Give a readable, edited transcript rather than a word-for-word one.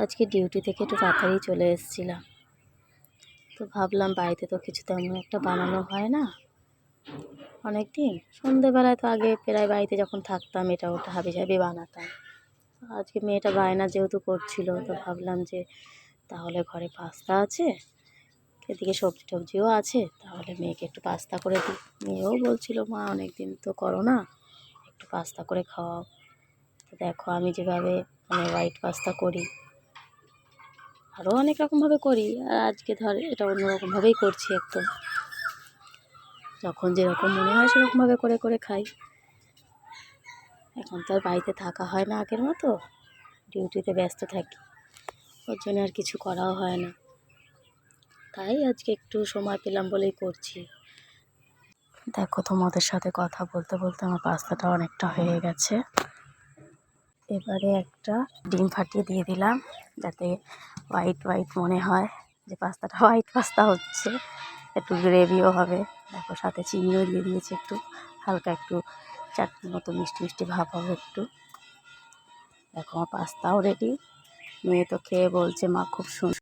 আজকে ডিউটি থেকে একটু তাড়াতাড়ি চলে এসেছিলাম, তো ভাবলাম বাড়িতে তো কিছু তেমন একটা বানানো হয় না অনেক দিন। সন্ধেবেলায় তো আগে প্রায় বাড়িতে যখন থাকতাম এটা ওটা হাবিজাবি বানাতাম। আজকে মেয়েটা বায়না যেহেতু করছিল, তো ভাবলাম যে তাহলে ঘরে পাস্তা আছে, এদিকে সবজি টবজিও আছে, তাহলে মেয়েকে একটু পাস্তা করে দিই। মেয়েও বলছিল মা অনেক দিন তো করো না, একটু পাস্তা করে খাওয়াও। তো দেখো আমি যেভাবে হোয়াইট পাস্তা করি, আরও অনেক রকমভাবে করি, আর আজকে ধর এটা অন্যরকমভাবেই করছি। একদম যখন যেরকম মনে হয় সেরকমভাবে করে করে খাই। এখন তো আর বাড়িতে থাকা হয় না আগের মতো, ডিউটিতে ব্যস্ত থাকি, ওর জন্য আর কিছু করাও হয় না। তাই আজকে একটু সময় পেলাম বলেই করছি। দেখো তোমাদের সাথে কথা বলতে বলতে আমার পাস্তাটা অনেকটা হয়ে গেছে। এবারে একটা ডিম ফাটিয়ে দিয়ে দিলাম, যাতে হোয়াইট হোয়াইট মনে হয় যে পাস্তাটা হোয়াইট পাস্তা হচ্ছে, একটু গ্রেভিও হবে। দেখো সাথে চিনিও দিয়ে দিয়েছি, একটু হালকা একটু চাটনি মতো মিষ্টি মিষ্টি ভাব হবে একটু। দেখো আমার পাস্তাও রেডি। মেয়ে তো খেয়ে বলছে মা খুব সুন্দর।